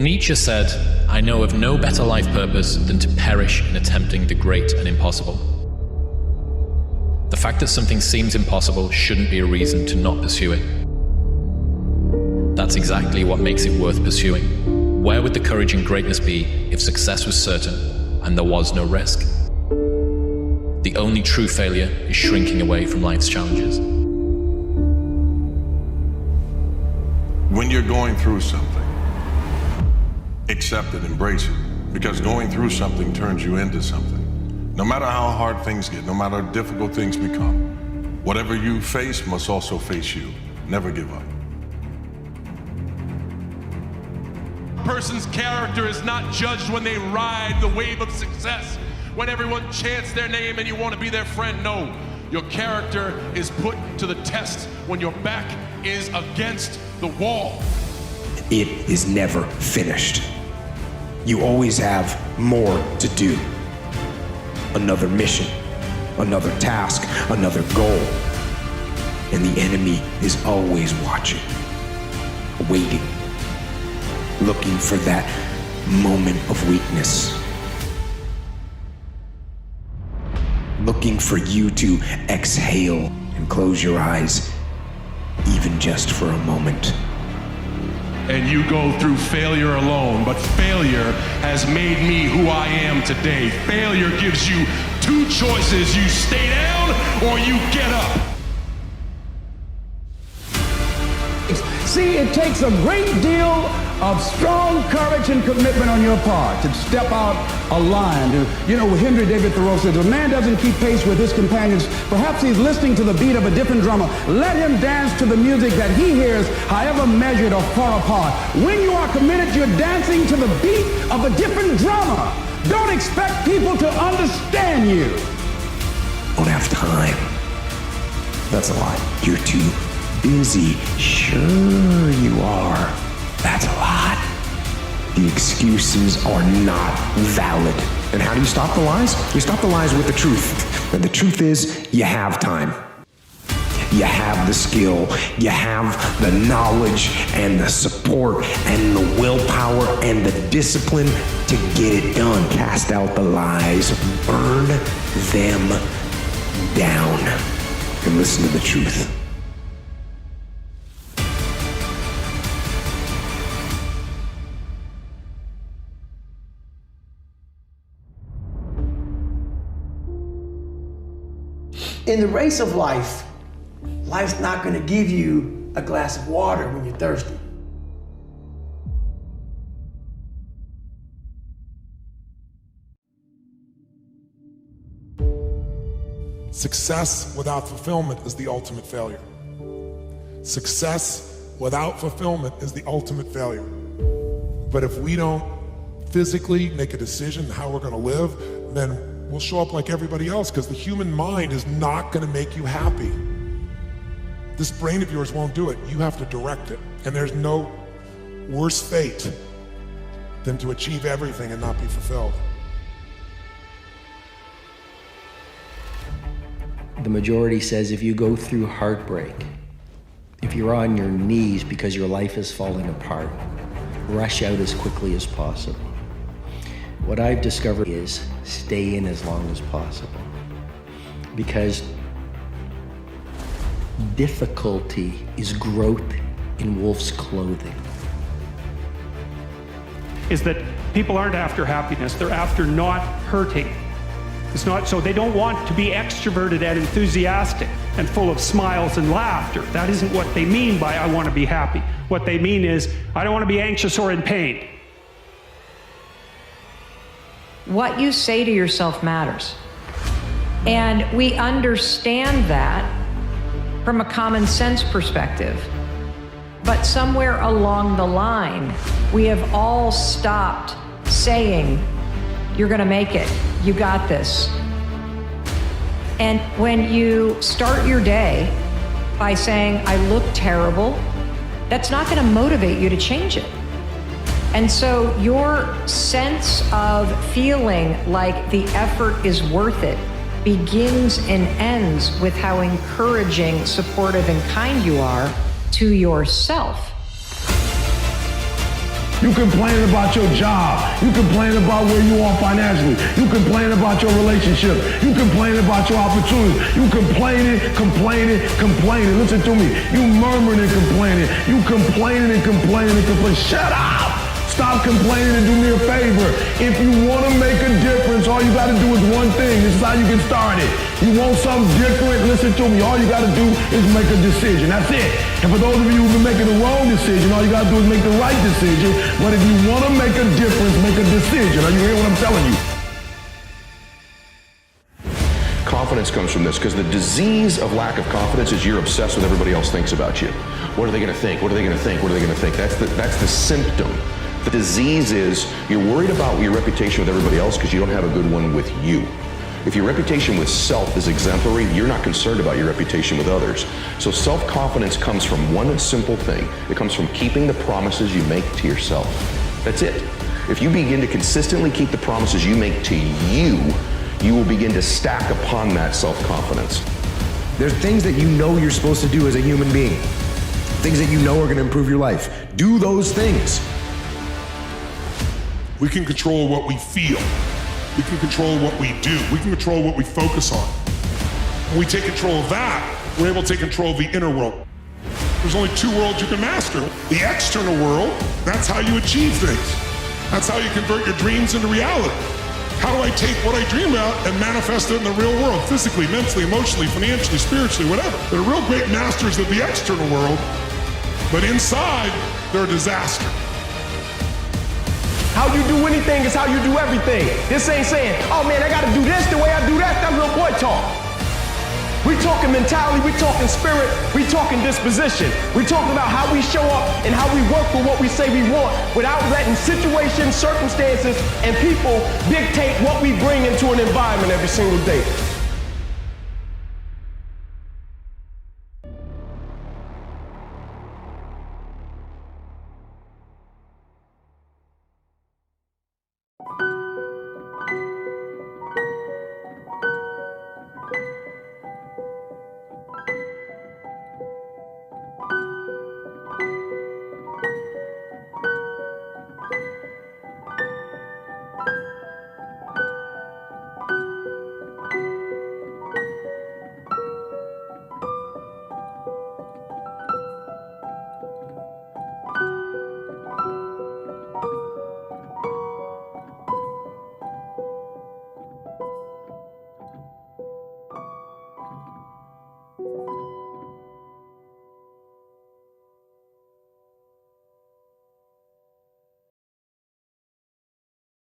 Nietzsche said, "I know of no better life purpose than to perish in attempting the great and impossible." The fact that something seems impossible shouldn't be a reason to not pursue it. That's exactly what makes it worth pursuing. Where would the courage and greatness be if success was certain and there was no risk? The only true failure is shrinking away from life's challenges. When you're going through something, accept it, embrace it, because going through something turns you into something. No matter how hard things get, no matter how difficult things become, whatever you face must also face you. Never give up. A person's character is not judged when they ride the wave of success, when everyone chants their name and you want to be their friend. No, your character is put to the test when your back is against the wall. It is never finished. You always have more to do. Another mission, another task, another goal. And the enemy is always watching, waiting, looking for that moment of weakness. Looking for you to exhale and close your eyes, even just for a moment. And you go through failure alone, but failure has made me who I am today. Failure gives you two choices: you stay down or you get up. See, it takes a great deal of strong courage and commitment on your part to step out a line. You know, Henry David Thoreau says, "A man doesn't keep pace with his companions. Perhaps he's listening to the beat of a different drummer. Let him dance to the music that he hears, however measured or far apart." When you are committed, you're dancing to the beat of a different drummer. Don't expect people to understand you. Don't have time. That's a lie. You're too busy. Sure you are. That's a lot. The excuses are not valid. And how do you stop the lies? You stop the lies with the truth. And the truth is, you have time. You have the skill, you have the knowledge and the support and the willpower and the discipline to get it done. Cast out the lies, burn them down, and listen to the truth. In the race of life, life's not going to give you a glass of water when you're thirsty. Success without fulfillment is the ultimate failure. Success without fulfillment is the ultimate failure. But if we don't physically make a decision how we're going to live, then we'll show up like everybody else, because the human mind is not going to make you happy. This brain of yours won't do it. You have to direct it. And there's no worse fate than to achieve everything and not be fulfilled. The majority says if you go through heartbreak, if you're on your knees because your life is falling apart, rush out as quickly as possible. What I've discovered is stay in as long as possible, because difficulty is growth in wolf's clothing. Is that people aren't after happiness, they're after not hurting. It's not, so they don't want to be extroverted and enthusiastic and full of smiles and laughter. That isn't what they mean by I want to be happy. What they mean is I don't want to be anxious or in pain. What you say to yourself matters. And we understand that from a common sense perspective. But somewhere along the line, we have all stopped saying, you're gonna make it, you got this. And when you start your day by saying, I look terrible, that's not gonna motivate you to change it. And so your sense of feeling like the effort is worth it begins and ends with how encouraging, supportive, and kind you are to yourself. You complaining about your job. You complaining about where you are financially. You complaining about your relationship. You complaining about your opportunities. You complaining. Listen to me. You murmuring and complaining. You complaining and complaining. Shut up. Stop complaining and do me a favor. If you want to make a difference, all you got to do is one thing. This is how you get started. You want something different? Listen to me. All you got to do is make a decision. That's it. And for those of you who've been making the wrong decision, all you got to do is make the right decision. But if you want to make a difference, make a decision. Are you hearing what I'm telling you? Confidence comes from this, because the disease of lack of confidence is you're obsessed with everybody else thinks about you. What are they going to think? What are they going to think? What are they going to think? That's the symptom. The disease is you're worried about your reputation with everybody else because you don't have a good one with you. If your reputation with self is exemplary, you're not concerned about your reputation with others. So self-confidence comes from one simple thing. It comes from keeping the promises you make to yourself. That's it. If you begin to consistently keep the promises you make to you, you will begin to stack upon that self-confidence. There's things that you know you're supposed to do as a human being. Things that you know are going to improve your life. Do those things. We can control what we feel. We can control what we do. We can control what we focus on. When we take control of that, we're able to take control of the inner world. There's only two worlds you can master. The external world, that's how you achieve things. That's how you convert your dreams into reality. How do I take what I dream about and manifest it in the real world? Physically, mentally, emotionally, financially, spiritually, whatever. They're real great masters of the external world, but inside, they're a disaster. How you do anything is how you do everything. This ain't saying, oh man, I gotta do this the way I do that. That's little boy talk. We talking mentality, we talking spirit, we talking disposition. We talking about how we show up and how we work for what we say we want without letting situations, circumstances, and people dictate what we bring into an environment every single day.